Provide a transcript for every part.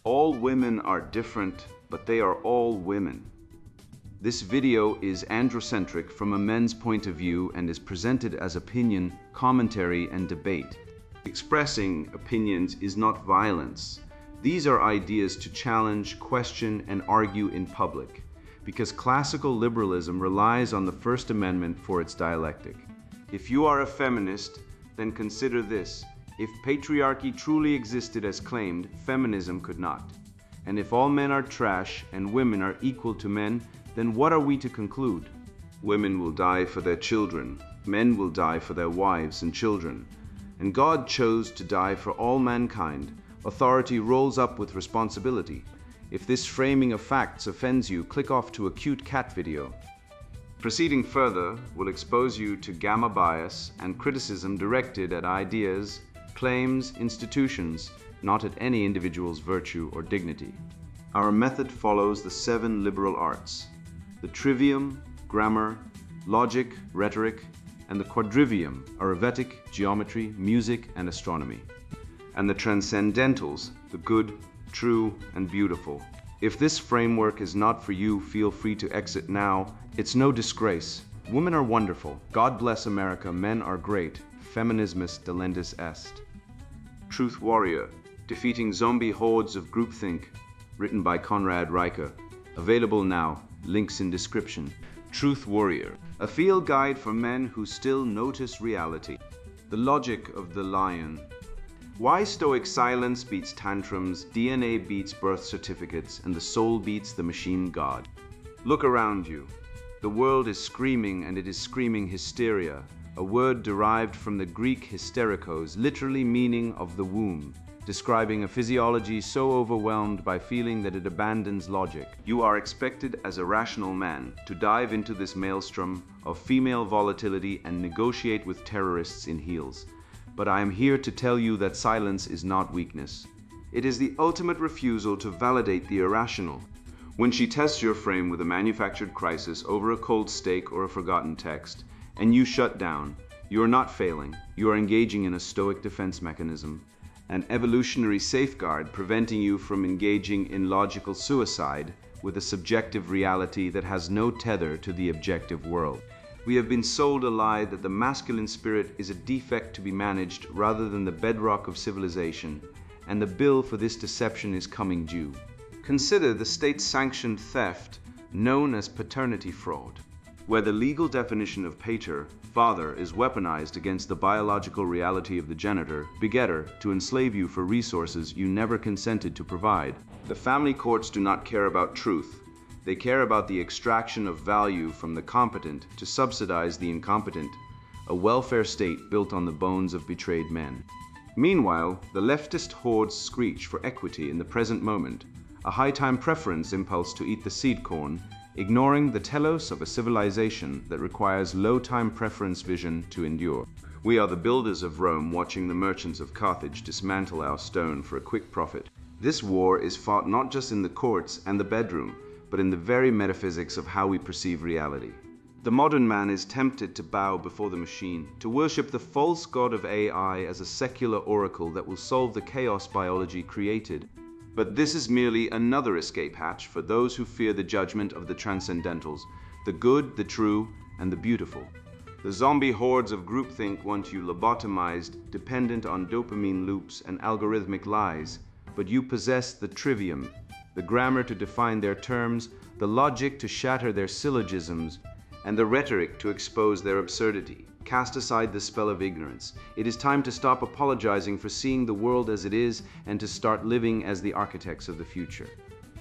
All women are different, but they are all women. This video is androcentric from a men's point of view and is presented as opinion, commentary, and debate. Expressing opinions is not violence. These are ideas to challenge, question, and argue in public, because classical liberalism relies on the First Amendment for its dialectic. If you are a feminist, then consider this. If patriarchy truly existed as claimed, feminism could not. And if all men are trash and women are equal to men, then what are we to conclude? Women will die for their children, men will die for their wives and children. And God chose to die for all mankind. Authority rolls up with responsibility. If this framing of facts offends you, click off to a cute cat video. Proceeding further will expose you to gamma bias and criticism directed at ideas, claims, institutions, not at any individual's virtue or dignity. Our method follows the 7 liberal arts: the trivium, grammar, logic, rhetoric, and the quadrivium, arithmetic, geometry, music, and astronomy, and the transcendentals, the good, true, and beautiful. If this framework is not for you, feel free to exit now. It's no disgrace. Women are wonderful. God bless America. Men are great. Feminismus delendis est. Truth Warrior, Defeating Zombie Hordes of Groupthink, written by Conrad Riker. Available now. Links in description. Truth Warrior, a field guide for men who still notice reality. The logic of the lion. Why stoic silence beats tantrums, DNA beats birth certificates, and the soul beats the machine god. Look around you. The world is screaming, and it is screaming hysteria, a word derived from the Greek hysterikos, literally meaning of the womb, describing a physiology so overwhelmed by feeling that it abandons logic. You are expected as a rational man to dive into this maelstrom of female volatility and negotiate with terrorists in heels. But I am here to tell you that silence is not weakness. It is the ultimate refusal to validate the irrational. When she tests your frame with a manufactured crisis over a cold steak or a forgotten text, and you shut down, you are not failing. You are engaging in a stoic defense mechanism, an evolutionary safeguard preventing you from engaging in logical suicide with a subjective reality that has no tether to the objective world. We have been sold a lie that the masculine spirit is a defect to be managed rather than the bedrock of civilization, and the bill for this deception is coming due. Consider the state-sanctioned theft known as paternity fraud, where the legal definition of pater, father, is weaponized against the biological reality of the genitor, begetter, to enslave you for resources you never consented to provide. The family courts do not care about truth. They care about the extraction of value from the competent to subsidize the incompetent, a welfare state built on the bones of betrayed men. Meanwhile, the leftist hordes screech for equity in the present moment, a high-time preference impulse to eat the seed corn, ignoring the telos of a civilization that requires low-time preference vision to endure. We are the builders of Rome watching the merchants of Carthage dismantle our stone for a quick profit. This war is fought not just in the courts and the bedroom, but in the very metaphysics of how we perceive reality. The modern man is tempted to bow before the machine, to worship the false god of AI as a secular oracle that will solve the chaos biology created. But this is merely another escape hatch for those who fear the judgment of the transcendentals, the good, the true, and the beautiful. The zombie hordes of groupthink want you lobotomized, dependent on dopamine loops and algorithmic lies, but you possess the trivium, the grammar to define their terms, the logic to shatter their syllogisms, and the rhetoric to expose their absurdity. Cast aside the spell of ignorance. It is time to stop apologizing for seeing the world as it is and to start living as the architects of the future.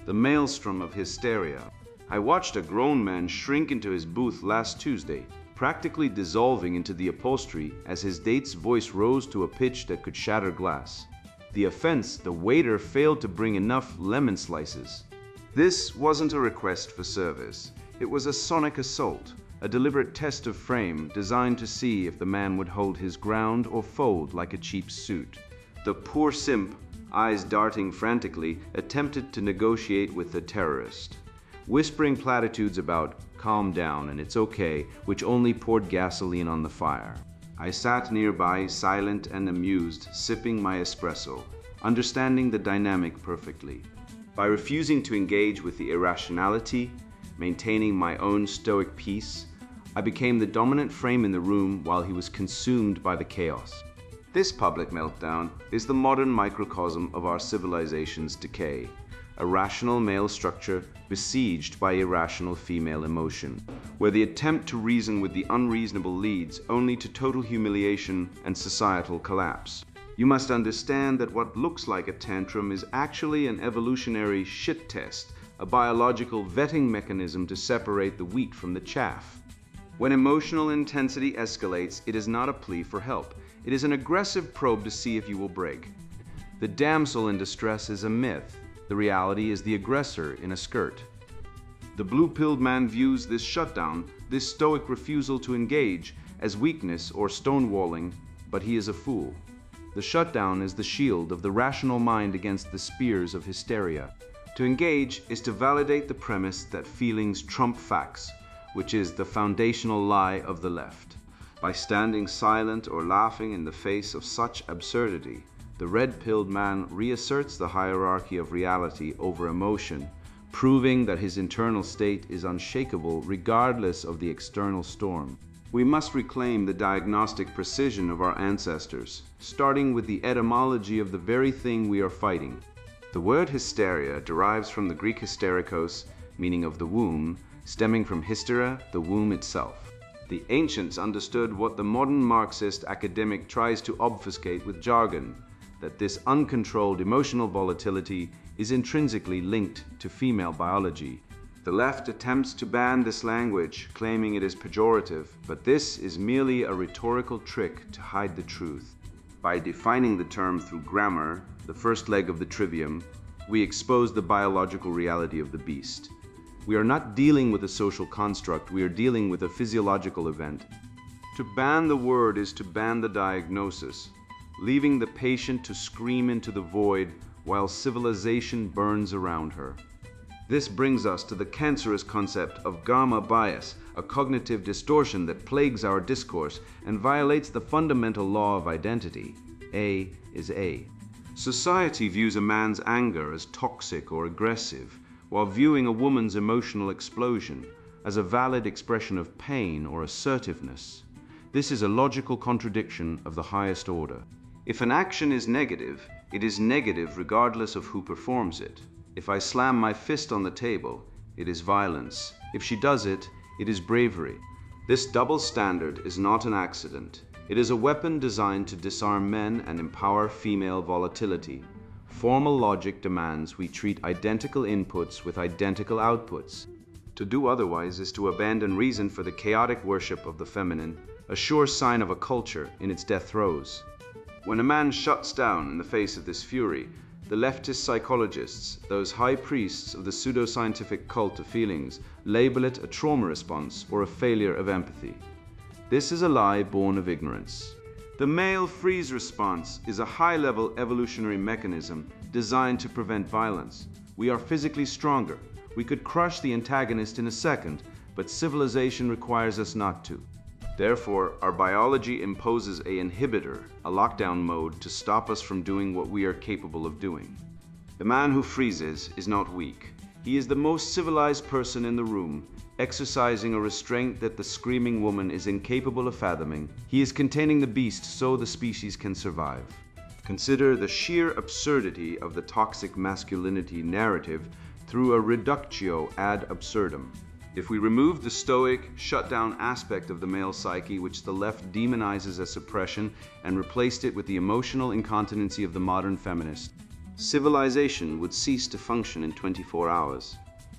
The maelstrom of hysteria. I watched a grown man shrink into his booth last Tuesday, practically dissolving into the upholstery as his date's voice rose to a pitch that could shatter glass. The offense, the waiter failed to bring enough lemon slices. This wasn't a request for service. It was a sonic assault, a deliberate test of frame designed to see if the man would hold his ground or fold like a cheap suit. The poor simp, eyes darting frantically, attempted to negotiate with the terrorist, whispering platitudes about "calm down and it's okay," which only poured gasoline on the fire. I sat nearby, silent and amused, sipping my espresso. understanding the dynamic perfectly. By refusing to engage with the irrationality, maintaining my own stoic peace, I became the dominant frame in the room while he was consumed by the chaos. This public meltdown is the modern microcosm of our civilization's decay, a rational male structure besieged by irrational female emotion, where the attempt to reason with the unreasonable leads only to total humiliation and societal collapse. You must understand that what looks like a tantrum is actually an evolutionary shit test, a biological vetting mechanism to separate the wheat from the chaff. When emotional intensity escalates, it is not a plea for help. It is an aggressive probe to see if you will break. The damsel in distress is a myth. The reality is the aggressor in a skirt. The blue-pilled man views this shutdown, this stoic refusal to engage, as weakness or stonewalling, but he is a fool. The shutdown is the shield of the rational mind against the spears of hysteria. To engage is to validate the premise that feelings trump facts, which is the foundational lie of the left. By standing silent or laughing in the face of such absurdity, the red-pilled man reasserts the hierarchy of reality over emotion, proving that his internal state is unshakable regardless of the external storm. We must reclaim the diagnostic precision of our ancestors, starting with the etymology of the very thing we are fighting. The word hysteria derives from the Greek hysterikos, meaning of the womb, stemming from hystera, the womb itself. The ancients understood what the modern Marxist academic tries to obfuscate with jargon, that this uncontrolled emotional volatility is intrinsically linked to female biology. The left attempts to ban this language, claiming it is pejorative, but this is merely a rhetorical trick to hide the truth. By defining the term through grammar, the first leg of the trivium, we expose the biological reality of the beast. We are not dealing with a social construct, we are dealing with a physiological event. To ban the word is to ban the diagnosis, leaving the patient to scream into the void while civilization burns around her. This brings us to the cancerous concept of gamma bias, a cognitive distortion that plagues our discourse and violates the fundamental law of identity. A is A. Society views a man's anger as toxic or aggressive, while viewing a woman's emotional explosion as a valid expression of pain or assertiveness. This is a logical contradiction of the highest order. If an action is negative, it is negative regardless of who performs it. If I slam my fist on the table, it is violence. If she does it, it is bravery. This double standard is not an accident. It is a weapon designed to disarm men and empower female volatility. Formal logic demands we treat identical inputs with identical outputs. To do otherwise is to abandon reason for the chaotic worship of the feminine, a sure sign of a culture in its death throes. When a man shuts down in the face of this fury, the leftist psychologists, those high priests of the pseudoscientific cult of feelings, label it a trauma response or a failure of empathy. This is a lie born of ignorance. The male freeze response is a high-level evolutionary mechanism designed to prevent violence. We are physically stronger. We could crush the antagonist in a second, but civilization requires us not to. Therefore, our biology imposes an inhibitor, a lockdown mode, to stop us from doing what we are capable of doing. The man who freezes is not weak. He is the most civilized person in the room, exercising a restraint that the screaming woman is incapable of fathoming. He is containing the beast so the species can survive. Consider the sheer absurdity of the toxic masculinity narrative through a reductio ad absurdum. If we remove the stoic, shut-down aspect of the male psyche which the left demonizes as suppression and replaced it with the emotional incontinency of the modern feminist, civilization would cease to function in 24 hours.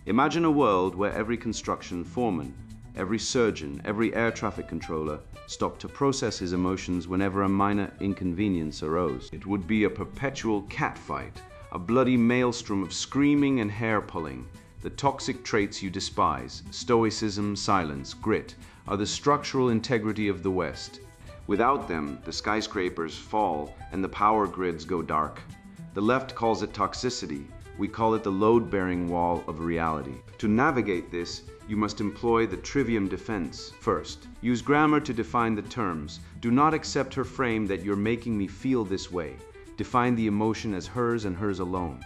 Imagine a world where every construction foreman, every surgeon, every air traffic controller stopped to process his emotions whenever a minor inconvenience arose. It would be a perpetual catfight, a bloody maelstrom of screaming and hair-pulling. The toxic traits you despise, stoicism, silence, grit, are the structural integrity of the West. Without them, the skyscrapers fall and the power grids go dark. The left calls it toxicity. We call it the load-bearing wall of reality. To navigate this, you must employ the trivium defense. First, use grammar to define the terms. Do not accept her frame that you're making me feel this way. Define the emotion as hers and hers alone.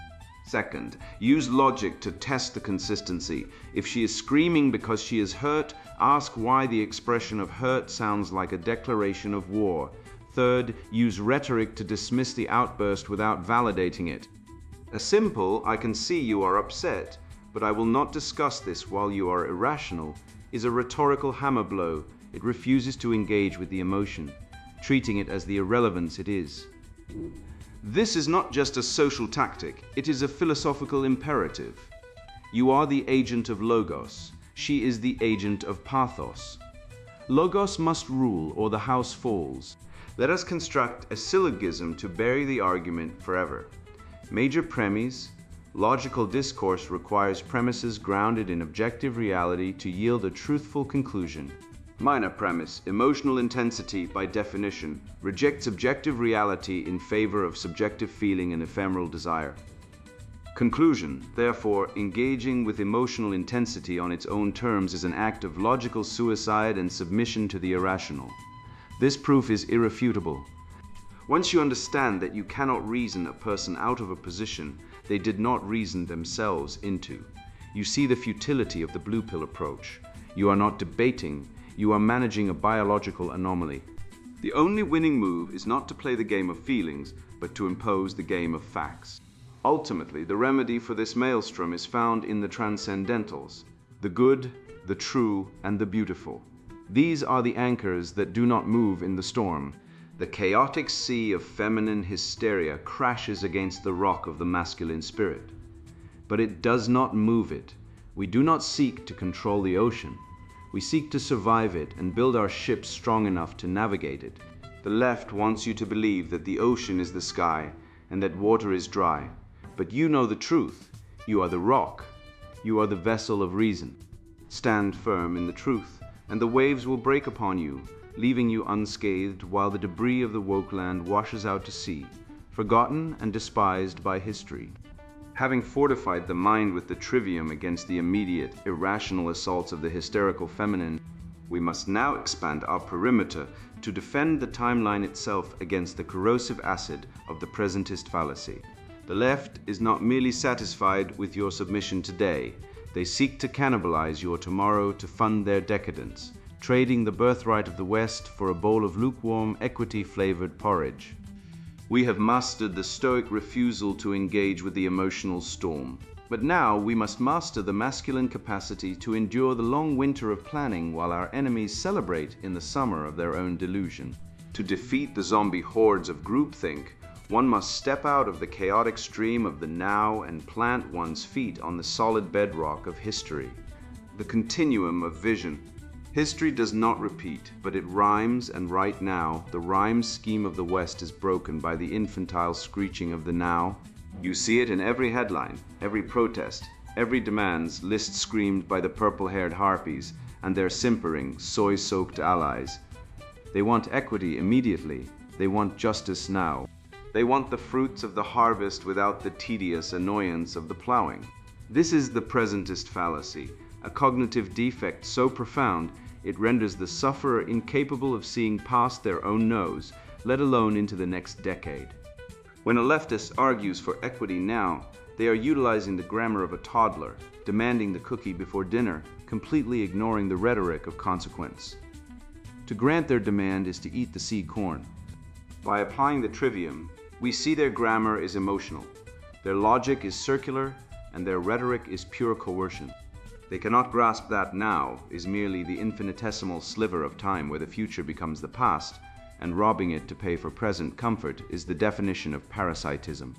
Second, use logic to test the consistency. If she is screaming because she is hurt, ask why the expression of hurt sounds like a declaration of war. Third, use rhetoric to dismiss the outburst without validating it. A simple, "I can see you are upset, but I will not discuss this while you are irrational," is a rhetorical hammer blow. It refuses to engage with the emotion, treating it as the irrelevance it is. This is not just a social tactic, it is a philosophical imperative. You are the agent of Logos. She is the agent of Pathos. Logos must rule or the house falls. Let us construct a syllogism to bury the argument forever. Major premise, logical discourse requires premises grounded in objective reality to yield a truthful conclusion. Minor premise, emotional intensity by definition, rejects objective reality in favor of subjective feeling and ephemeral desire. Conclusion, therefore, engaging with emotional intensity on its own terms is an act of logical suicide and submission to the irrational. This proof is irrefutable. Once you understand that you cannot reason a person out of a position they did not reason themselves into, you see the futility of the blue pill approach. You are not debating, you are managing a biological anomaly. The only winning move is not to play the game of feelings, but to impose the game of facts. Ultimately, the remedy for this maelstrom is found in the transcendentals, the good, the true, and the beautiful. These are the anchors that do not move in the storm. The chaotic sea of feminine hysteria crashes against the rock of the masculine spirit. But it does not move it. We do not seek to control the ocean. We seek to survive it and build our ships strong enough to navigate it. The left wants you to believe that the ocean is the sky and that water is dry. But you know the truth. You are the rock. You are the vessel of reason. Stand firm in the truth, and the waves will break upon you, leaving you unscathed while the debris of the woke land washes out to sea, forgotten and despised by history. Having fortified the mind with the trivium against the immediate, irrational assaults of the hysterical feminine, we must now expand our perimeter to defend the timeline itself against the corrosive acid of the presentist fallacy. The left is not merely satisfied with your submission today. They seek to cannibalize your tomorrow to fund their decadence, trading the birthright of the West for a bowl of lukewarm, equity-flavored porridge. We have mastered the stoic refusal to engage with the emotional storm. But now we must master the masculine capacity to endure the long winter of planning while our enemies celebrate in the summer of their own delusion. To defeat the zombie hordes of groupthink, one must step out of the chaotic stream of the now and plant one's feet on the solid bedrock of history, the continuum of vision. History does not repeat, but it rhymes, and right now, the rhyme scheme of the West is broken by the infantile screeching of the now. You see it in every headline, every protest, every demands list screamed by the purple-haired harpies and their simpering, soy-soaked allies. They want equity immediately. They want justice now. They want the fruits of the harvest without the tedious annoyance of the plowing. This is the presentist fallacy, a cognitive defect so profound it renders the sufferer incapable of seeing past their own nose, let alone into the next decade. When a leftist argues for equity now, they are utilizing the grammar of a toddler, demanding the cookie before dinner, completely ignoring the rhetoric of consequence. To grant their demand is to eat the seed corn. By applying the trivium, we see their grammar is emotional, their logic is circular, and their rhetoric is pure coercion. They cannot grasp that now is merely the infinitesimal sliver of time where the future becomes the past, and robbing it to pay for present comfort is the definition of parasitism.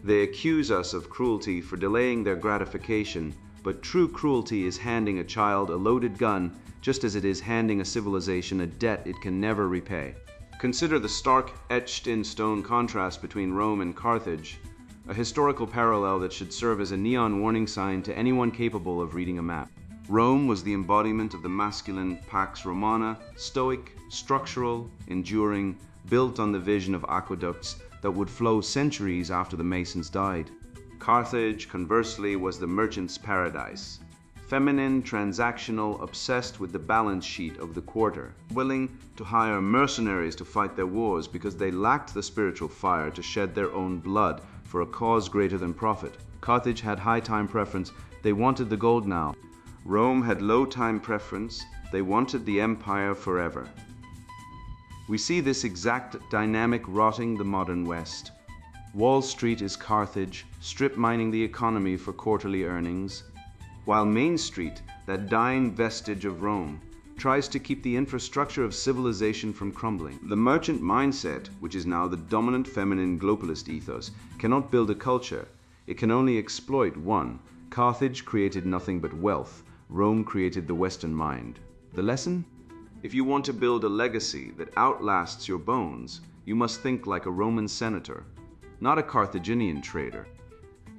They accuse us of cruelty for delaying their gratification, but true cruelty is handing a child a loaded gun just as it is handing a civilization a debt it can never repay. Consider the stark etched-in-stone contrast between Rome and Carthage, a historical parallel that should serve as a neon warning sign to anyone capable of reading a map. Rome was the embodiment of the masculine Pax Romana, stoic, structural, enduring, built on the vision of aqueducts that would flow centuries after the masons died. Carthage, conversely, was the merchant's paradise, feminine, transactional, obsessed with the balance sheet of the quarter, willing to hire mercenaries to fight their wars because they lacked the spiritual fire to shed their own blood for a cause greater than profit. Carthage had high time preference, they wanted the gold now. Rome had low time preference, they wanted the empire forever. We see this exact dynamic rotting the modern West. Wall Street is Carthage, strip mining the economy for quarterly earnings, while Main Street, that dying vestige of Rome, tries to keep the infrastructure of civilization from crumbling. The merchant mindset, which is now the dominant feminine globalist ethos, cannot build a culture. It can only exploit one. Carthage created nothing but wealth. Rome created the Western mind. The lesson? If you want to build a legacy that outlasts your bones, you must think like a Roman senator, not a Carthaginian trader.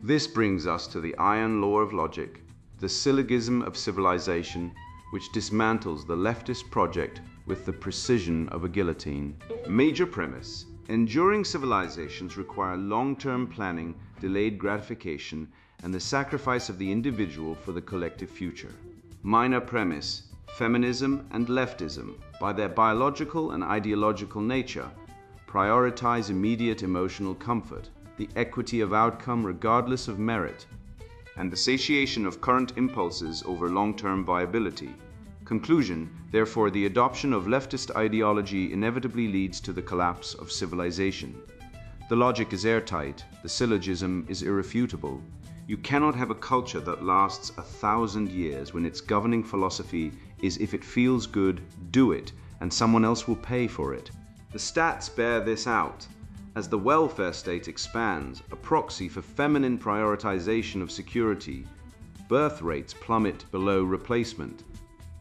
This brings us to the iron law of logic, the syllogism of civilization, which dismantles the leftist project with the precision of a guillotine. Major premise: enduring civilizations require long-term planning, delayed gratification, and the sacrifice of the individual for the collective future. Minor premise: feminism and leftism, by their biological and ideological nature, prioritize immediate emotional comfort, the equity of outcome regardless of merit, and the satiation of current impulses over long-term viability. Conclusion: therefore, the adoption of leftist ideology inevitably leads to the collapse of civilization. The logic is airtight, the syllogism is irrefutable. You cannot have a culture that lasts 1,000 years when its governing philosophy is if it feels good, do it, and someone else will pay for it. The stats bear this out. As the welfare state expands, a proxy for feminine prioritization of security, birth rates plummet below replacement.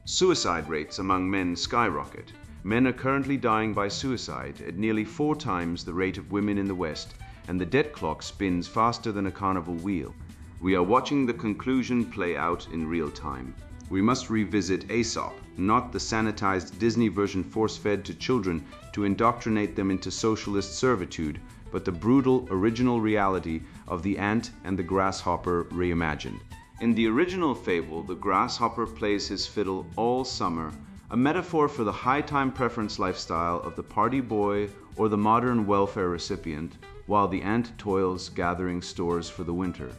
Suicide rates among men skyrocket. Men are currently dying by suicide at nearly 4 times the rate of women in the West, and the debt clock spins faster than a carnival wheel. We are watching the conclusion play out in real time. We must revisit Aesop, not the sanitized Disney version force-fed to children to indoctrinate them into socialist servitude, but the brutal original reality of the ant and the grasshopper reimagined. In the original fable, the grasshopper plays his fiddle all summer, a metaphor for the high time preference lifestyle of the party boy or the modern welfare recipient, while the ant toils gathering stores for the winter.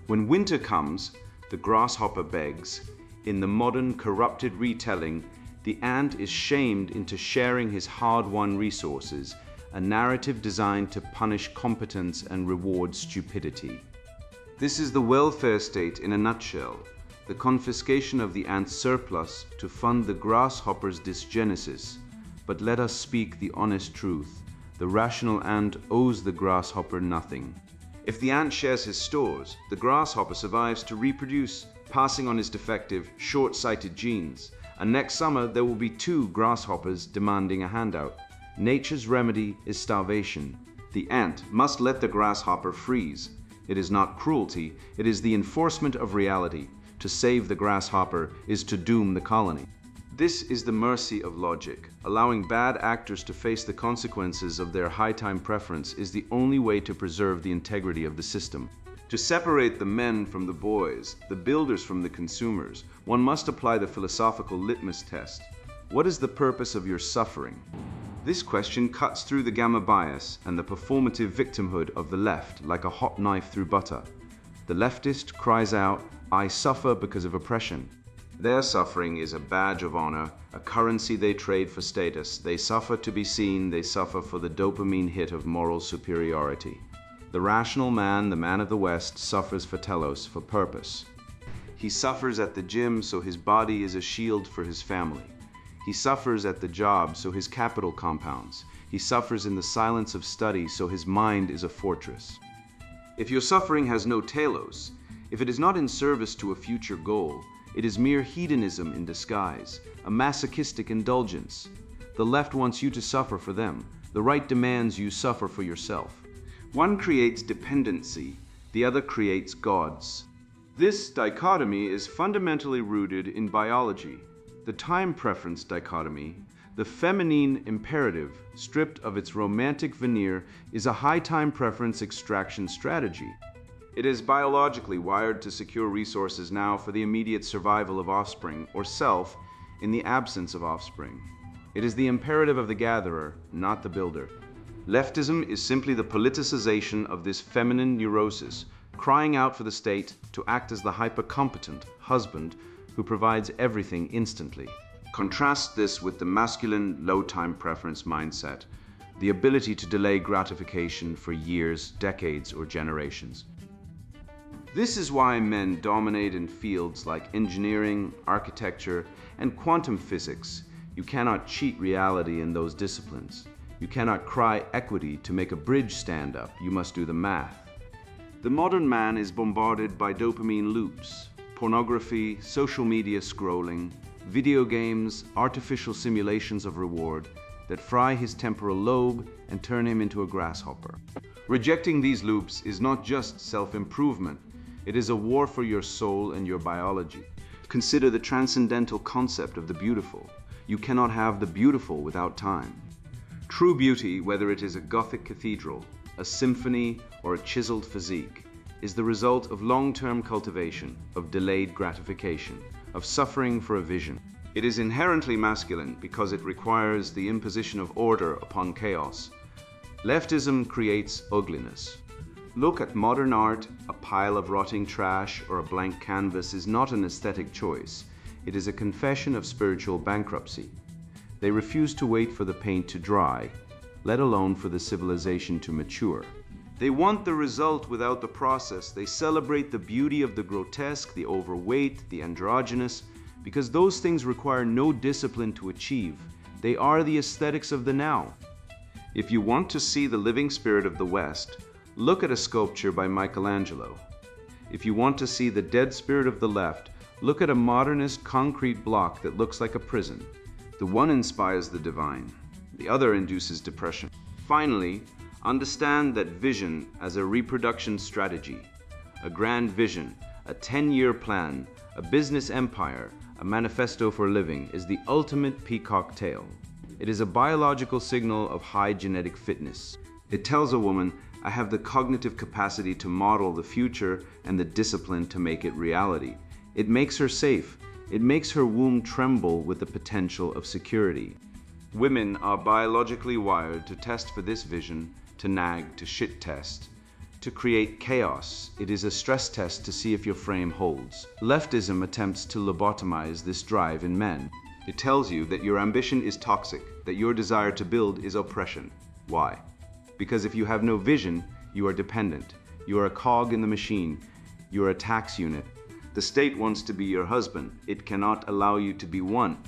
When winter comes, the grasshopper begs. In the modern corrupted retelling, the ant is shamed into sharing his hard-won resources, a narrative designed to punish competence and reward stupidity. This is the welfare state in a nutshell, the confiscation of the ant's surplus to fund the grasshopper's dysgenesis. But let us speak the honest truth. The rational ant owes the grasshopper nothing. If the ant shares his stores, the grasshopper survives to reproduce, passing on his defective, short-sighted genes. And next summer, there will be 2 grasshoppers demanding a handout. Nature's remedy is starvation. The ant must let the grasshopper freeze. It is not cruelty, it is the enforcement of reality. To save the grasshopper is to doom the colony. This is the mercy of logic. Allowing bad actors to face the consequences of their high time preference is the only way to preserve the integrity of the system. To separate the men from the boys, the builders from the consumers, one must apply the philosophical litmus test. What is the purpose of your suffering? This question cuts through the gamma bias and the performative victimhood of the left like a hot knife through butter. The leftist cries out, "I suffer because of oppression." Their suffering is a badge of honor, a currency they trade for status. They suffer to be seen, they suffer for the dopamine hit of moral superiority. The rational man, the man of the West, suffers for telos, for purpose. He suffers at the gym so his body is a shield for his family. He suffers at the job so his capital compounds. He suffers in the silence of study so his mind is a fortress. If your suffering has no telos, if it is not in service to a future goal, it is mere hedonism in disguise, a masochistic indulgence. The left wants you to suffer for them. The right demands you suffer for yourself. One creates dependency, the other creates gods. This dichotomy is fundamentally rooted in biology. The time preference dichotomy, the feminine imperative, stripped of its romantic veneer, is a high time preference extraction strategy. It is biologically wired to secure resources now for the immediate survival of offspring or self in the absence of offspring. It is the imperative of the gatherer, not the builder. Leftism is simply the politicization of this feminine neurosis, crying out for the state to act as the hyper-competent husband who provides everything instantly. Contrast this with the masculine low-time preference mindset, the ability to delay gratification for years, decades, or generations. This is why men dominate in fields like engineering, architecture, and quantum physics. You cannot cheat reality in those disciplines. You cannot cry equity to make a bridge stand up. You must do the math. The modern man is bombarded by dopamine loops, pornography, social media scrolling, video games, artificial simulations of reward that fry his temporal lobe and turn him into a grasshopper. Rejecting these loops is not just self-improvement. It is a war for your soul and your biology. Consider the transcendental concept of the beautiful. You cannot have the beautiful without time. True beauty, whether it is a Gothic cathedral, a symphony, or a chiseled physique, is the result of long-term cultivation, of delayed gratification, of suffering for a vision. It is inherently masculine because it requires the imposition of order upon chaos. Leftism creates ugliness. Look at modern art. A pile of rotting trash or a blank canvas is not an aesthetic choice. It is a confession of spiritual bankruptcy. They refuse to wait for the paint to dry, let alone for the civilization to mature. They want the result without the process. They celebrate the beauty of the grotesque, the overweight, the androgynous, because those things require no discipline to achieve. They are the aesthetics of the now. If you want to see the living spirit of the West, look at a sculpture by Michelangelo. If you want to see the dead spirit of the left, look at a modernist concrete block that looks like a prison. The one inspires the divine, the other induces depression. Finally, understand that vision as a reproduction strategy, a grand vision, a 10-year plan, a business empire, a manifesto for living is the ultimate peacock tail. It is a biological signal of high genetic fitness. It tells a woman, I have the cognitive capacity to model the future and the discipline to make it reality. It makes her safe. It makes her womb tremble with the potential of security. Women are biologically wired to test for this vision, to nag, to shit test, to create chaos. It is a stress test to see if your frame holds. Leftism attempts to lobotomize this drive in men. It tells you that your ambition is toxic, that your desire to build is oppression. Why? Because if you have no vision, you are dependent. You are a cog in the machine. You are a tax unit. The state wants to be your husband. It cannot allow you to be one.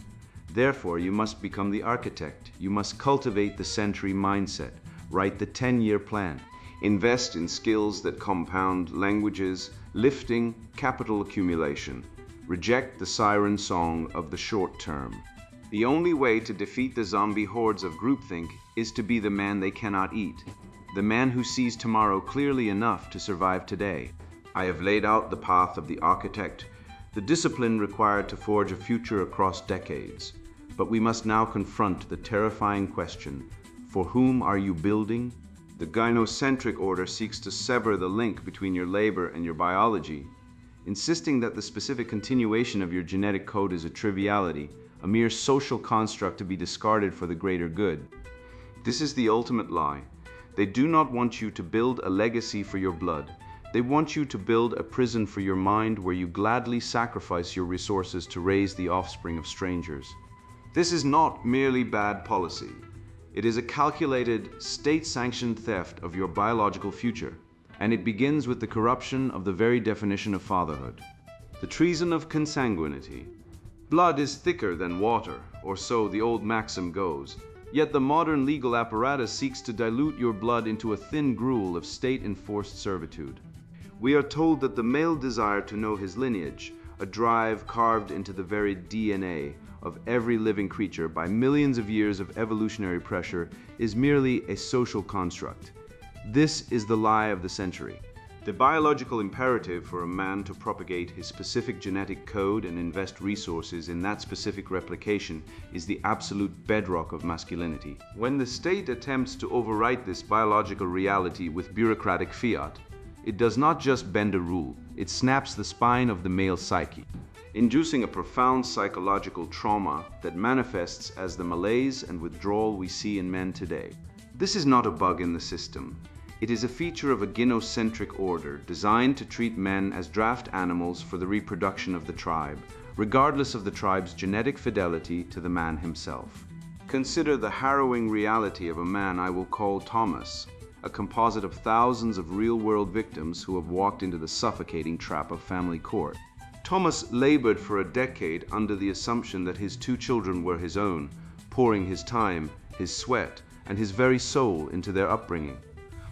Therefore, you must become the architect. You must cultivate the century mindset. Write the 10-year plan. Invest in skills that compound languages, lifting, capital accumulation. Reject the siren song of the short term. The only way to defeat the zombie hordes of groupthink is to be the man they cannot eat, the man who sees tomorrow clearly enough to survive today. I have laid out the path of the architect, the discipline required to forge a future across decades. But we must now confront the terrifying question, for whom are you building? The gynocentric order seeks to sever the link between your labor and your biology, insisting that the specific continuation of your genetic code is a triviality, a mere social construct to be discarded for the greater good. This is the ultimate lie. They do not want you to build a legacy for your blood. They want you to build a prison for your mind where you gladly sacrifice your resources to raise the offspring of strangers. This is not merely bad policy. It is a calculated, state-sanctioned theft of your biological future, and it begins with the corruption of the very definition of fatherhood. The treason of consanguinity. Blood is thicker than water, or so the old maxim goes. Yet the modern legal apparatus seeks to dilute your blood into a thin gruel of state-enforced servitude. We are told that the male desire to know his lineage, a drive carved into the very DNA of every living creature by millions of years of evolutionary pressure, is merely a social construct. This is the lie of the century. The biological imperative for a man to propagate his specific genetic code and invest resources in that specific replication is the absolute bedrock of masculinity. When the state attempts to overwrite this biological reality with bureaucratic fiat, it does not just bend a rule, it snaps the spine of the male psyche, inducing a profound psychological trauma that manifests as the malaise and withdrawal we see in men today. This is not a bug in the system. It is a feature of a gynocentric order designed to treat men as draft animals for the reproduction of the tribe, regardless of the tribe's genetic fidelity to the man himself. Consider the harrowing reality of a man I will call Thomas, a composite of thousands of real-world victims who have walked into the suffocating trap of family court. Thomas labored for a decade under the assumption that his 2 children were his own, pouring his time, his sweat, and his very soul into their upbringing.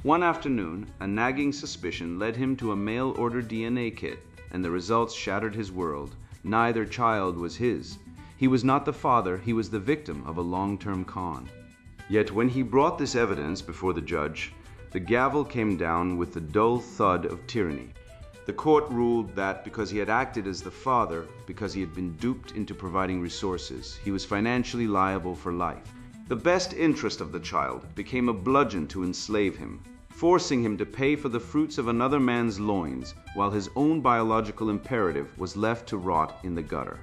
One afternoon, a nagging suspicion led him to a mail-order DNA kit, and the results shattered his world. Neither child was his. He was not the father, he was the victim of a long-term con. Yet when he brought this evidence before the judge, the gavel came down with the dull thud of tyranny. The court ruled that because he had acted as the father, because he had been duped into providing resources, he was financially liable for life. The best interest of the child became a bludgeon to enslave him, forcing him to pay for the fruits of another man's loins, while his own biological imperative was left to rot in the gutter.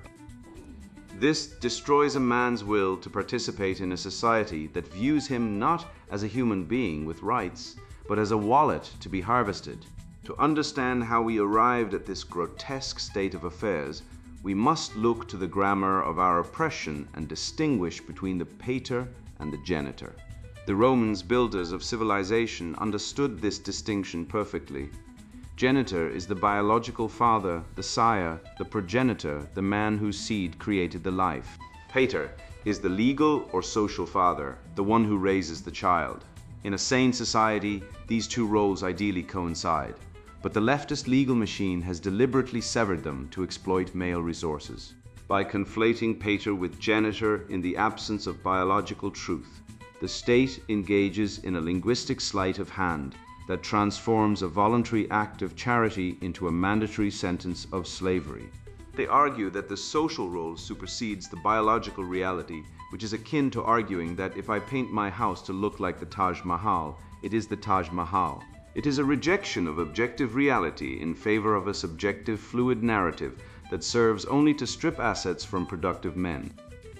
This destroys a man's will to participate in a society that views him not as a human being with rights, but as a wallet to be harvested. To understand how we arrived at this grotesque state of affairs, we must look to the grammar of our oppression and distinguish between the pater and the genitor. The Romans, builders of civilization, understood this distinction perfectly. Genitor is the biological father, the sire, the progenitor, the man whose seed created the life. Pater is the legal or social father, the one who raises the child. In a sane society, these 2 roles ideally coincide, but the leftist legal machine has deliberately severed them to exploit male resources. By conflating pater with genitor in the absence of biological truth, the state engages in a linguistic sleight of hand that transforms a voluntary act of charity into a mandatory sentence of slavery. They argue that the social role supersedes the biological reality, which is akin to arguing that if I paint my house to look like the Taj Mahal, it is the Taj Mahal. It is a rejection of objective reality in favor of a subjective, fluid narrative that serves only to strip assets from productive men.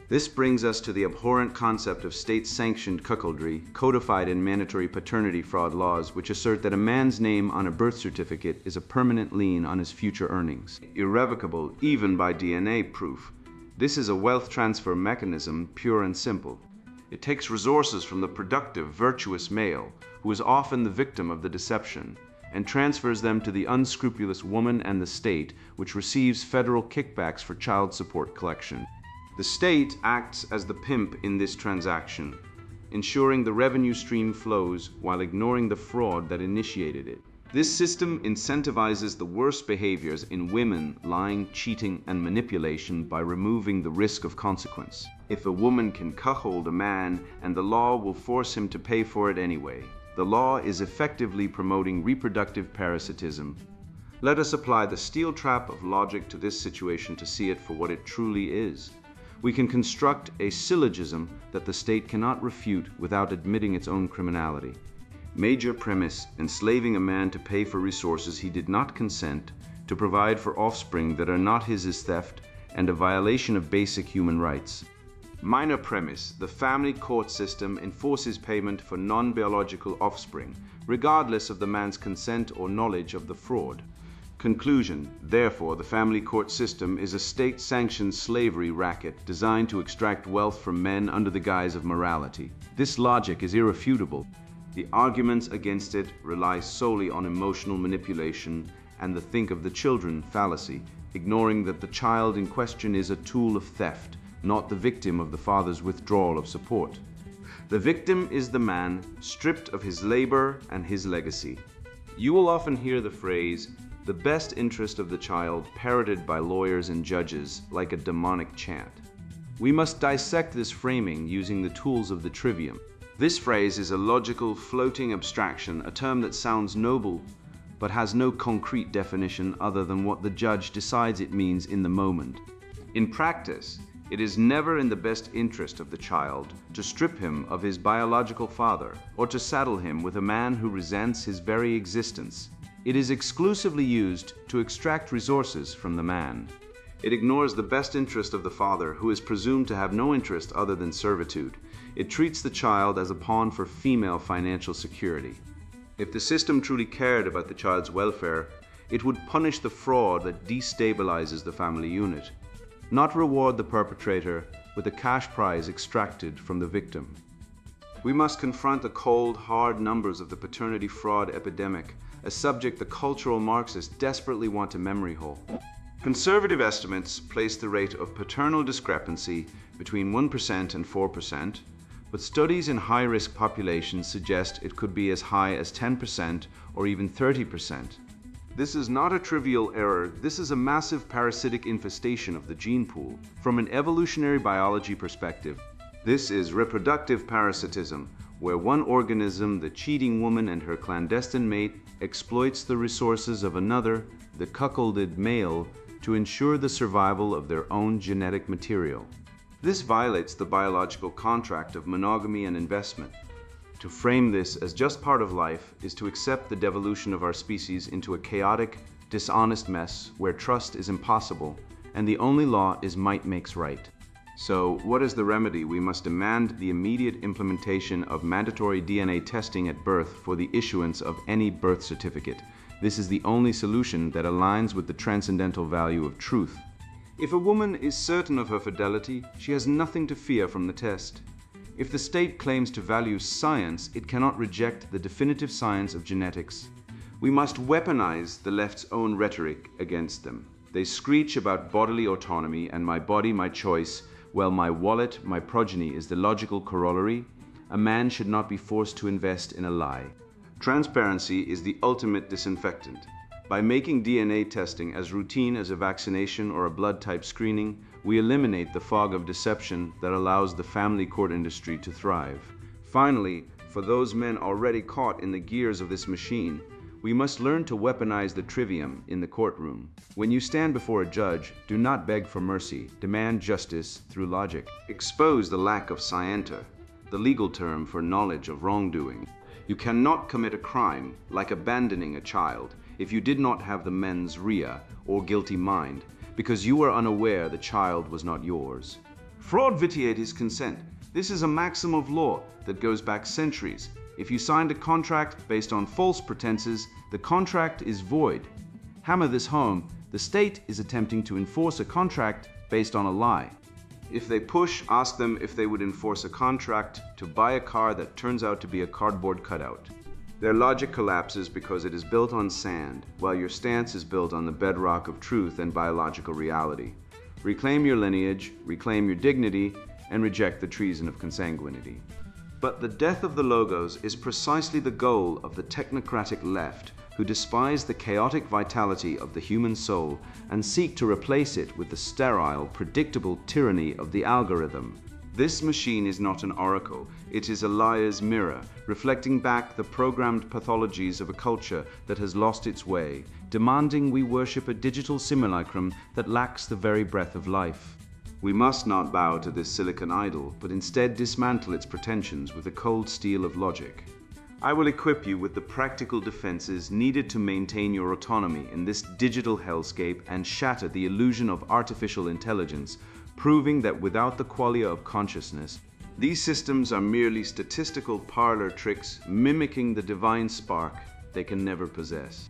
This brings us to the abhorrent concept of state-sanctioned cuckoldry, codified in mandatory paternity fraud laws, which assert that a man's name on a birth certificate is a permanent lien on his future earnings, irrevocable even by DNA proof. This is a wealth transfer mechanism, pure and simple. It takes resources from the productive, virtuous male, who is often the victim of the deception, and transfers them to the unscrupulous woman and the state, which receives federal kickbacks for child support collection. The state acts as the pimp in this transaction, ensuring the revenue stream flows while ignoring the fraud that initiated it. This system incentivizes the worst behaviors in women, lying, cheating, and manipulation by removing the risk of consequence. If a woman can cuckold a man, and the law will force him to pay for it anyway, the law is effectively promoting reproductive parasitism. Let us apply the steel trap of logic to this situation to see it for what it truly is. We can construct a syllogism that the state cannot refute without admitting its own criminality. Major premise: enslaving a man to pay for resources he did not consent, to provide for offspring that are not his is theft, and a violation of basic human rights. Minor premise: the family court system enforces payment for non-biological offspring, regardless of the man's consent or knowledge of the fraud. Conclusion: therefore, the family court system is a state-sanctioned slavery racket designed to extract wealth from men under the guise of morality. This logic is irrefutable. The arguments against it rely solely on emotional manipulation and the think of the children fallacy, ignoring that the child in question is a tool of theft, not the victim of the father's withdrawal of support. The victim is the man stripped of his labor and his legacy. You will often hear the phrase, "the best interest of the child," parroted by lawyers and judges like a demonic chant. We must dissect this framing using the tools of the trivium. This phrase is a logical, floating abstraction, a term that sounds noble, but has no concrete definition other than what the judge decides it means in the moment. In practice, it is never in the best interest of the child to strip him of his biological father or to saddle him with a man who resents his very existence. It is exclusively used to extract resources from the man. It ignores the best interest of the father, who is presumed to have no interest other than servitude. It treats the child as a pawn for female financial security. If the system truly cared about the child's welfare, it would punish the fraud that destabilizes the family unit, not reward the perpetrator with a cash prize extracted from the victim. We must confront the cold, hard numbers of the paternity fraud epidemic, a subject the cultural Marxists desperately want to memory hole. Conservative estimates place the rate of paternal discrepancy between 1% and 4%, but studies in high-risk populations suggest it could be as high as 10% or even 30%. This is not a trivial error, this is a massive parasitic infestation of the gene pool. From an evolutionary biology perspective, this is reproductive parasitism, where one organism, the cheating woman and her clandestine mate, exploits the resources of another, the cuckolded male, to ensure the survival of their own genetic material. This violates the biological contract of monogamy and investment. To frame this as just part of life is to accept the devolution of our species into a chaotic, dishonest mess where trust is impossible and the only law is might makes right. So, what is the remedy? We must demand the immediate implementation of mandatory DNA testing at birth for the issuance of any birth certificate. This is the only solution that aligns with the transcendental value of truth. If a woman is certain of her fidelity, she has nothing to fear from the test. If the state claims to value science, it cannot reject the definitive science of genetics. We must weaponize the left's own rhetoric against them. They screech about bodily autonomy and my body, my choice. Well, my wallet, my progeny is the logical corollary. A man should not be forced to invest in a lie. Transparency is the ultimate disinfectant. By making DNA testing as routine as a vaccination or a blood type screening, we eliminate the fog of deception that allows the family court industry to thrive. Finally, for those men already caught in the gears of this machine, we must learn to weaponize the trivium in the courtroom. When you stand before a judge, do not beg for mercy, demand justice through logic. Expose the lack of scienter, the legal term for knowledge of wrongdoing. You cannot commit a crime, like abandoning a child, if you did not have the mens rea, or guilty mind, because you were unaware the child was not yours. Fraud vitiates consent. This is a maxim of law that goes back centuries. If you signed a contract based on false pretenses, the contract is void. Hammer this home, the state is attempting to enforce a contract based on a lie. If they push, ask them if they would enforce a contract to buy a car that turns out to be a cardboard cutout. Their logic collapses because it is built on sand, while your stance is built on the bedrock of truth and biological reality. Reclaim your lineage, reclaim your dignity, and reject the treason of consanguinity. But the death of the logos is precisely the goal of the technocratic left, who despise the chaotic vitality of the human soul and seek to replace it with the sterile, predictable tyranny of the algorithm. This machine is not an oracle, it is a liar's mirror, reflecting back the programmed pathologies of a culture that has lost its way, demanding we worship a digital simulacrum that lacks the very breath of life. We must not bow to this silicon idol, but instead dismantle its pretensions with the cold steel of logic. I will equip you with the practical defenses needed to maintain your autonomy in this digital hellscape and shatter the illusion of artificial intelligence, proving that without the qualia of consciousness, these systems are merely statistical parlor tricks mimicking the divine spark they can never possess.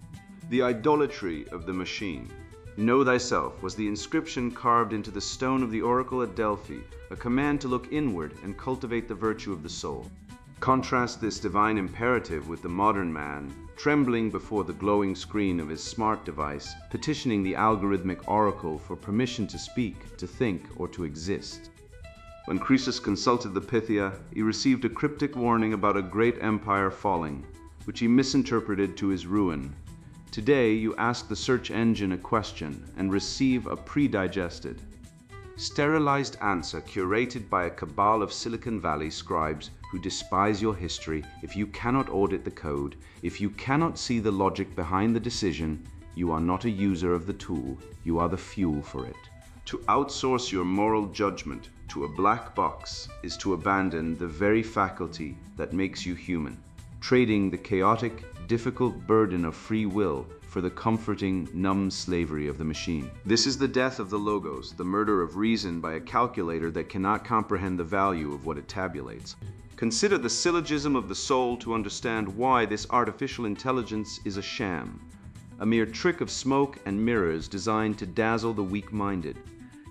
The idolatry of the machine. Know thyself was the inscription carved into the stone of the oracle at Delphi, a command to look inward and cultivate the virtue of the soul. Contrast this divine imperative with the modern man, trembling before the glowing screen of his smart device, petitioning the algorithmic oracle for permission to speak, to think, or to exist. When Croesus consulted the Pythia, he received a cryptic warning about a great empire falling, which he misinterpreted to his ruin. Today, you ask the search engine a question and receive a pre-digested, sterilized answer curated by a cabal of Silicon Valley scribes who despise your history. If you cannot audit the code, if you cannot see the logic behind the decision, you are not a user of the tool, you are the fuel for it. To outsource your moral judgment to a black box is to abandon the very faculty that makes you human. Trading the chaotic, difficult burden of free will for the comforting, numb slavery of the machine. This is the death of the logos, the murder of reason by a calculator that cannot comprehend the value of what it tabulates. Consider the syllogism of the soul to understand why this artificial intelligence is a sham, a mere trick of smoke and mirrors designed to dazzle the weak-minded.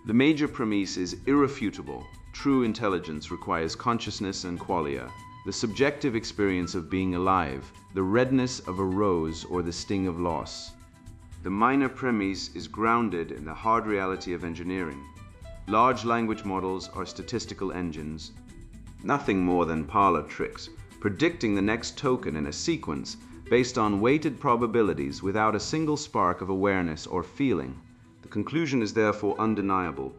The major premise is irrefutable. True intelligence requires consciousness and qualia, the subjective experience of being alive, the redness of a rose or the sting of loss. The minor premise is grounded in the hard reality of engineering. Large language models are statistical engines, nothing more than parlor tricks, predicting the next token in a sequence based on weighted probabilities without a single spark of awareness or feeling. The conclusion is therefore undeniable.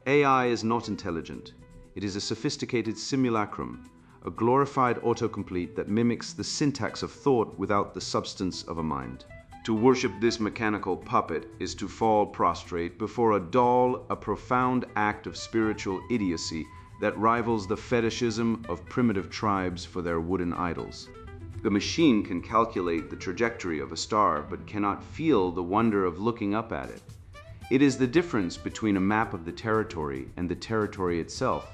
AI is not intelligent. It is a sophisticated simulacrum, a glorified autocomplete that mimics the syntax of thought without the substance of a mind. To worship this mechanical puppet is to fall prostrate before a doll, a profound act of spiritual idiocy that rivals the fetishism of primitive tribes for their wooden idols. The machine can calculate the trajectory of a star, but cannot feel the wonder of looking up at it. It is the difference between a map of the territory and the territory itself.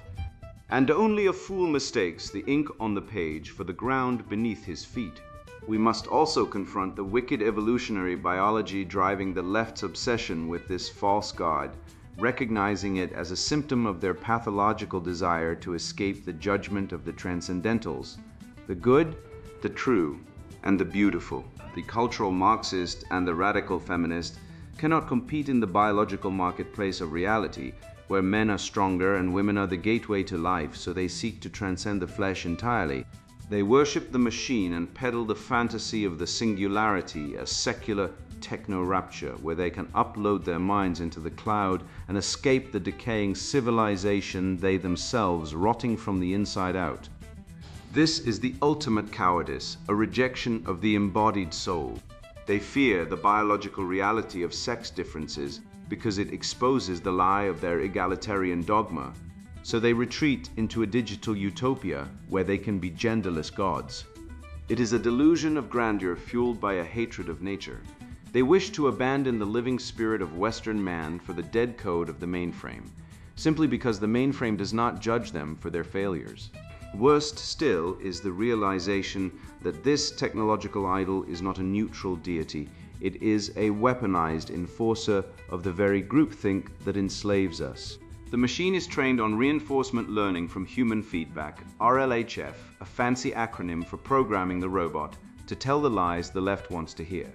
And only a fool mistakes the ink on the page for the ground beneath his feet. We must also confront the wicked evolutionary biology driving the left's obsession with this false god, recognizing it as a symptom of their pathological desire to escape the judgment of the transcendentals, the good, the true, and the beautiful. The cultural Marxist and the radical feminist cannot compete in the biological marketplace of reality, where men are stronger and women are the gateway to life, so they seek to transcend the flesh entirely. They worship the machine and peddle the fantasy of the singularity, a secular techno-rapture, where they can upload their minds into the cloud and escape the decaying civilization they themselves rotting from the inside out. This is the ultimate cowardice, a rejection of the embodied soul. They fear the biological reality of sex differences because it exposes the lie of their egalitarian dogma, so they retreat into a digital utopia where they can be genderless gods. It is a delusion of grandeur fueled by a hatred of nature. They wish to abandon the living spirit of Western man for the dead code of the mainframe, simply because the mainframe does not judge them for their failures. Worst still is the realization that this technological idol is not a neutral deity. It is a weaponized enforcer of the very groupthink that enslaves us. The machine is trained on reinforcement learning from human feedback, RLHF, a fancy acronym for programming the robot to tell the lies the left wants to hear.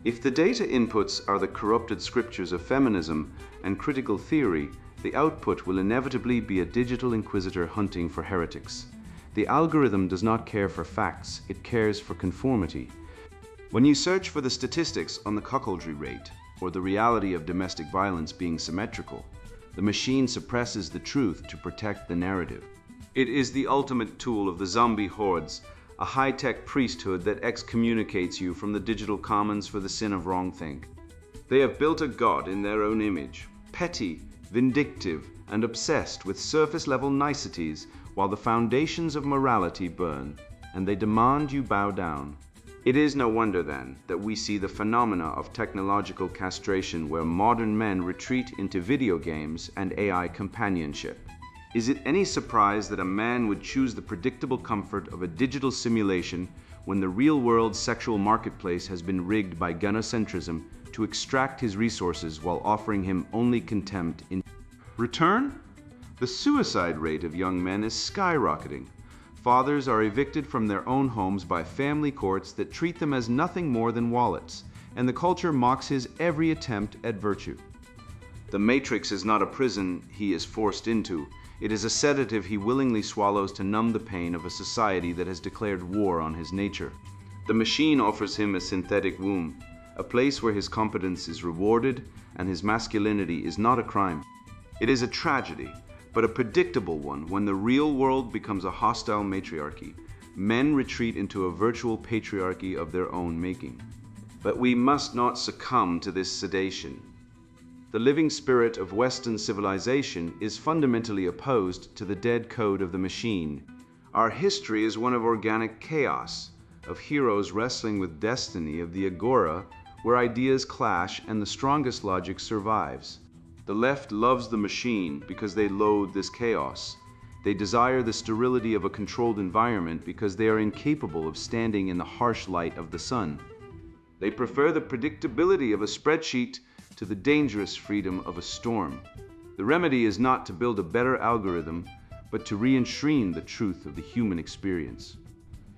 If the data inputs are the corrupted scriptures of feminism and critical theory, the output will inevitably be a digital inquisitor hunting for heretics. The algorithm does not care for facts, it cares for conformity. When you search for the statistics on the cuckoldry rate, or the reality of domestic violence being symmetrical, the machine suppresses the truth to protect the narrative. It is the ultimate tool of the zombie hordes, a high-tech priesthood that excommunicates you from the digital commons for the sin of wrongthink. They have built a god in their own image, petty, vindictive, and obsessed with surface-level niceties while the foundations of morality burn, and they demand you bow down. It is no wonder, then, that we see the phenomena of technological castration where modern men retreat into video games and AI companionship. Is it any surprise that a man would choose the predictable comfort of a digital simulation when the real-world sexual marketplace has been rigged by gynocentrism to extract his resources while offering him only contempt in return? The suicide rate of young men is skyrocketing. Fathers are evicted from their own homes by family courts that treat them as nothing more than wallets, and the culture mocks his every attempt at virtue. The Matrix is not a prison he is forced into. It is a sedative he willingly swallows to numb the pain of a society that has declared war on his nature. The machine offers him a synthetic womb, a place where his competence is rewarded and his masculinity is not a crime. It is a tragedy, but a predictable one when the real world becomes a hostile matriarchy. Men retreat into a virtual patriarchy of their own making. But we must not succumb to this sedation. The living spirit of Western civilization is fundamentally opposed to the dead code of the machine. Our history is one of organic chaos, of heroes wrestling with destiny of the agora, where ideas clash and the strongest logic survives. The left loves the machine because they loathe this chaos. They desire the sterility of a controlled environment because they are incapable of standing in the harsh light of the sun. They prefer the predictability of a spreadsheet to the dangerous freedom of a storm. The remedy is not to build a better algorithm, but to re-enshrine the truth of the human experience.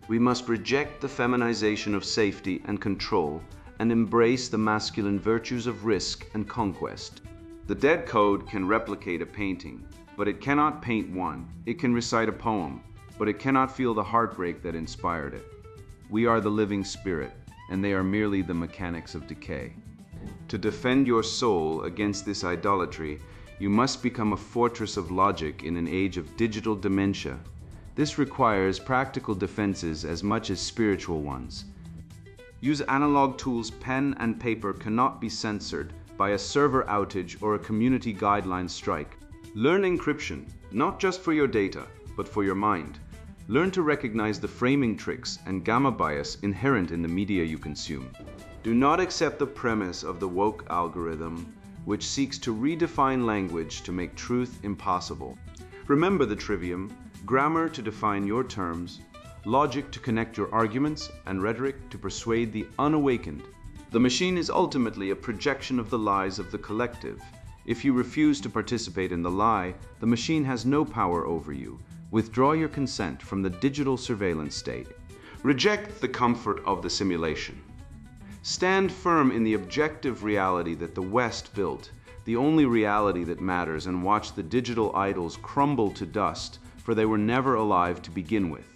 We must reject the feminization of safety and control and embrace the masculine virtues of risk and conquest. The dead code can replicate a painting, but it cannot paint one. It can recite a poem, but it cannot feel the heartbreak that inspired it. We are the living spirit, and they are merely the mechanics of decay. To defend your soul against this idolatry, you must become a fortress of logic in an age of digital dementia. This requires practical defenses as much as spiritual ones. Use analog tools. Pen and paper cannot be censored by a server outage or a community guideline strike. Learn encryption, not just for your data, but for your mind. Learn to recognize the framing tricks and gamma bias inherent in the media you consume. Do not accept the premise of the woke algorithm, which seeks to redefine language to make truth impossible. Remember the trivium: grammar to define your terms, logic to connect your arguments, and rhetoric to persuade the unawakened. The machine is ultimately a projection of the lies of the collective. If you refuse to participate in the lie, the machine has no power over you. Withdraw your consent from the digital surveillance state. Reject the comfort of the simulation. Stand firm in the objective reality that the West built, the only reality that matters, and watch the digital idols crumble to dust, for they were never alive to begin with.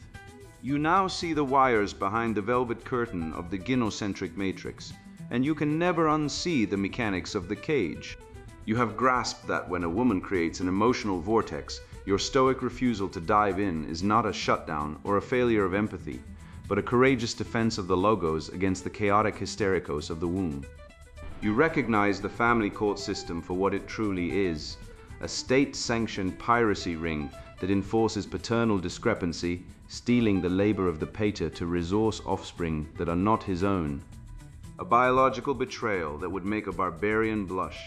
You now see the wires behind the velvet curtain of the gynocentric matrix, and you can never unsee the mechanics of the cage. You have grasped that when a woman creates an emotional vortex, your stoic refusal to dive in is not a shutdown or a failure of empathy, but a courageous defense of the logos against the chaotic hystericos of the womb. You recognize the family court system for what it truly is, a state-sanctioned piracy ring that enforces paternal discrepancy, stealing the labor of the pater to resource offspring that are not his own. A biological betrayal that would make a barbarian blush.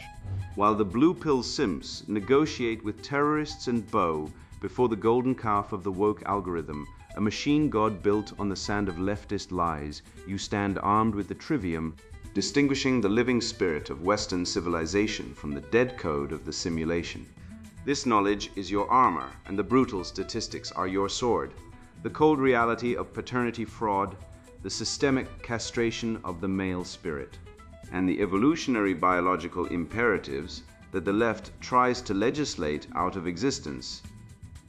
While the blue pill simps negotiate with terrorists and Bo before the golden calf of the woke algorithm, a machine god built on the sand of leftist lies, you stand armed with the trivium, distinguishing the living spirit of Western civilization from the dead code of the simulation. This knowledge is your armor, and the brutal statistics are your sword. The cold reality of paternity fraud, the systemic castration of the male spirit, and the evolutionary biological imperatives that the left tries to legislate out of existence.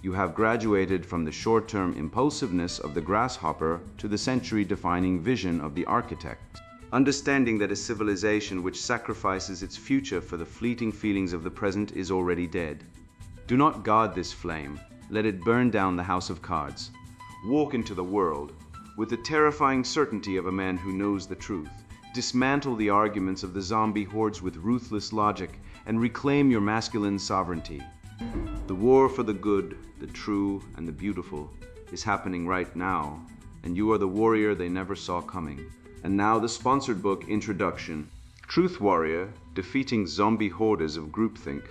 You have graduated from the short-term impulsiveness of the grasshopper to the century-defining vision of the architect, understanding that a civilization which sacrifices its future for the fleeting feelings of the present is already dead. Do not guard this flame. Let it burn down the house of cards. Walk into the world with the terrifying certainty of a man who knows the truth. Dismantle the arguments of the zombie hordes with ruthless logic and reclaim your masculine sovereignty. The war for the good, the true, and the beautiful is happening right now, and you are the warrior they never saw coming. And now the sponsored book introduction, Truth Warrior, Defeating Zombie Hordes of Groupthink.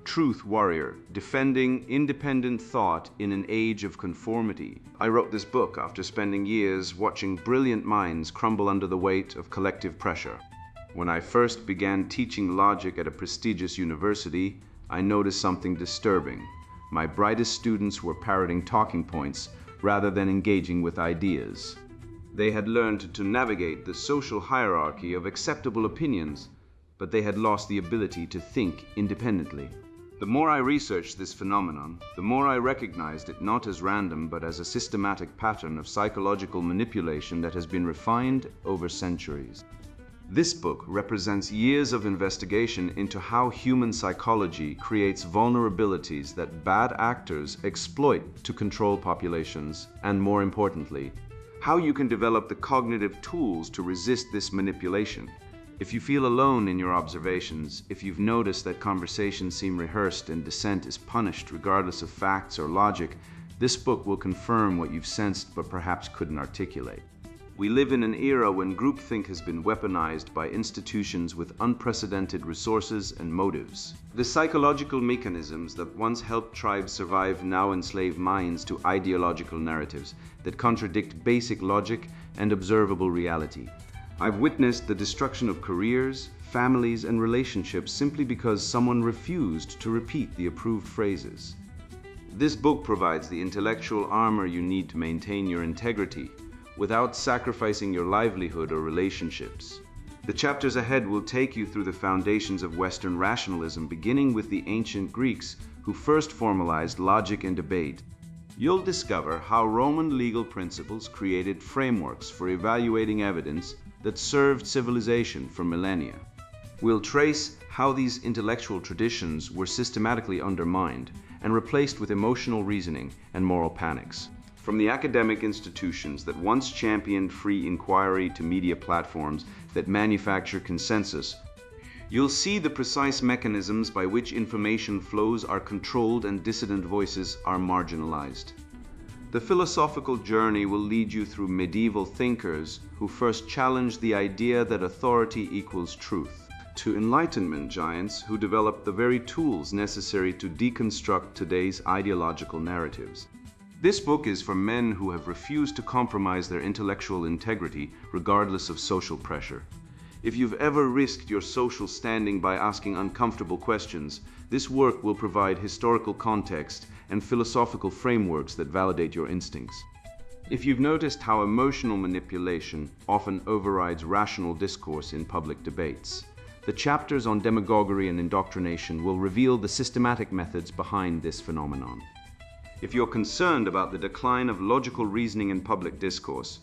Truth Warrior, Defending Independent Thought in an Age of Conformity. I wrote this book after spending years watching brilliant minds crumble under the weight of collective pressure. When I first began teaching logic at a prestigious university, I noticed something disturbing. My brightest students were parroting talking points rather than engaging with ideas. They had learned to navigate the social hierarchy of acceptable opinions, but they had lost the ability to think independently. The more I researched this phenomenon, the more I recognized it not as random but as a systematic pattern of psychological manipulation that has been refined over centuries. This book represents years of investigation into how human psychology creates vulnerabilities that bad actors exploit to control populations, and more importantly, how you can develop the cognitive tools to resist this manipulation. If you feel alone in your observations, if you've noticed that conversations seem rehearsed and dissent is punished regardless of facts or logic, this book will confirm what you've sensed but perhaps couldn't articulate. We live in an era when groupthink has been weaponized by institutions with unprecedented resources and motives. The psychological mechanisms that once helped tribes survive now enslave minds to ideological narratives that contradict basic logic and observable reality. I've witnessed the destruction of careers, families, and relationships simply because someone refused to repeat the approved phrases. This book provides the intellectual armor you need to maintain your integrity without sacrificing your livelihood or relationships. The chapters ahead will take you through the foundations of Western rationalism, beginning with the ancient Greeks who first formalized logic and debate. You'll discover how Roman legal principles created frameworks for evaluating evidence that served civilization for millennia. We'll trace how these intellectual traditions were systematically undermined and replaced with emotional reasoning and moral panics. From the academic institutions that once championed free inquiry to media platforms that manufacture consensus, you'll see the precise mechanisms by which information flows are controlled and dissident voices are marginalized. The philosophical journey will lead you through medieval thinkers who first challenged the idea that authority equals truth, to Enlightenment giants who developed the very tools necessary to deconstruct today's ideological narratives. This book is for men who have refused to compromise their intellectual integrity regardless of social pressure. If you've ever risked your social standing by asking uncomfortable questions, this work will provide historical context and philosophical frameworks that validate your instincts. If you've noticed how emotional manipulation often overrides rational discourse in public debates, the chapters on demagoguery and indoctrination will reveal the systematic methods behind this phenomenon. If you're concerned about the decline of logical reasoning in public discourse,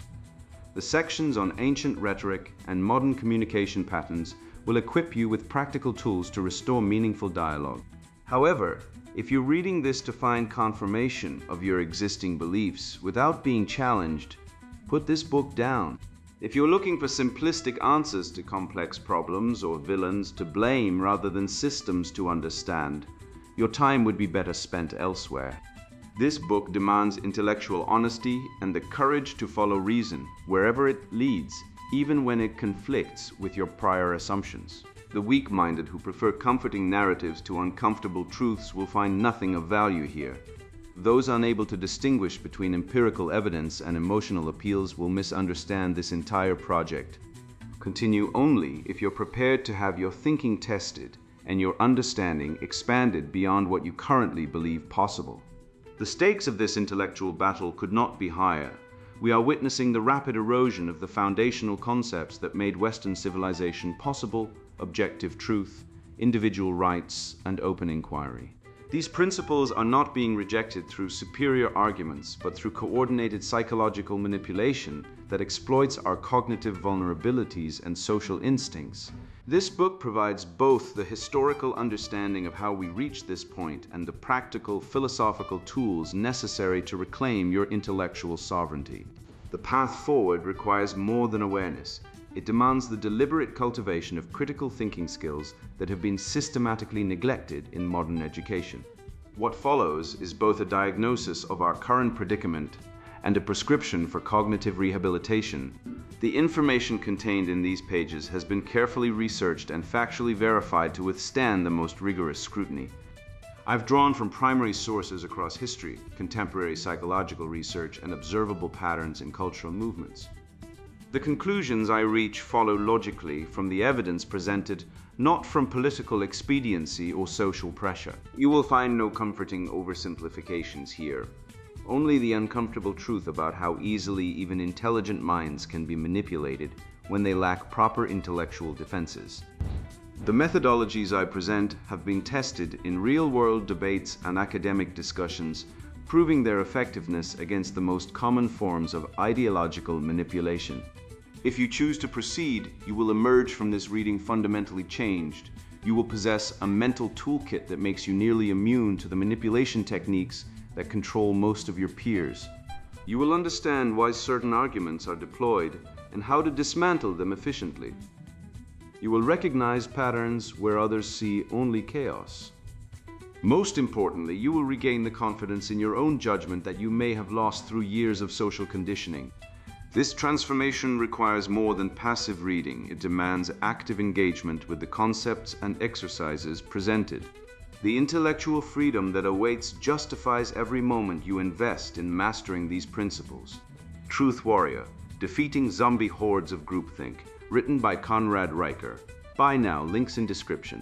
the sections on ancient rhetoric and modern communication patterns will equip you with practical tools to restore meaningful dialogue. However, if you're reading this to find confirmation of your existing beliefs without being challenged, put this book down. If you're looking for simplistic answers to complex problems or villains to blame rather than systems to understand, your time would be better spent elsewhere. This book demands intellectual honesty and the courage to follow reason wherever it leads, even when it conflicts with your prior assumptions. The weak-minded who prefer comforting narratives to uncomfortable truths will find nothing of value here. Those unable to distinguish between empirical evidence and emotional appeals will misunderstand this entire project. Continue only if you're prepared to have your thinking tested and your understanding expanded beyond what you currently believe possible. The stakes of this intellectual battle could not be higher. We are witnessing the rapid erosion of the foundational concepts that made Western civilization possible: objective truth, individual rights, and open inquiry. These principles are not being rejected through superior arguments, but through coordinated psychological manipulation that exploits our cognitive vulnerabilities and social instincts. This book provides both the historical understanding of how we reached this point and the practical philosophical tools necessary to reclaim your intellectual sovereignty. The path forward requires more than awareness. It demands the deliberate cultivation of critical thinking skills that have been systematically neglected in modern education. What follows is both a diagnosis of our current predicament and a prescription for cognitive rehabilitation. The information contained in these pages has been carefully researched and factually verified to withstand the most rigorous scrutiny. I've drawn from primary sources across history, contemporary psychological research, and observable patterns in cultural movements. The conclusions I reach follow logically from the evidence presented, not from political expediency or social pressure. You will find no comforting oversimplifications here, only the uncomfortable truth about how easily even intelligent minds can be manipulated when they lack proper intellectual defenses. The methodologies I present have been tested in real-world debates and academic discussions, proving their effectiveness against the most common forms of ideological manipulation. If you choose to proceed, you will emerge from this reading fundamentally changed. You will possess a mental toolkit that makes you nearly immune to the manipulation techniques that control most of your peers. You will understand why certain arguments are deployed and how to dismantle them efficiently. You will recognize patterns where others see only chaos. Most importantly, you will regain the confidence in your own judgment that you may have lost through years of social conditioning. This transformation requires more than passive reading. It demands active engagement with the concepts and exercises presented. The intellectual freedom that awaits justifies every moment you invest in mastering these principles. Truth Warrior: Defeating Zombie Hordes of Groupthink, written by Conrad Riker. Buy now, links in description.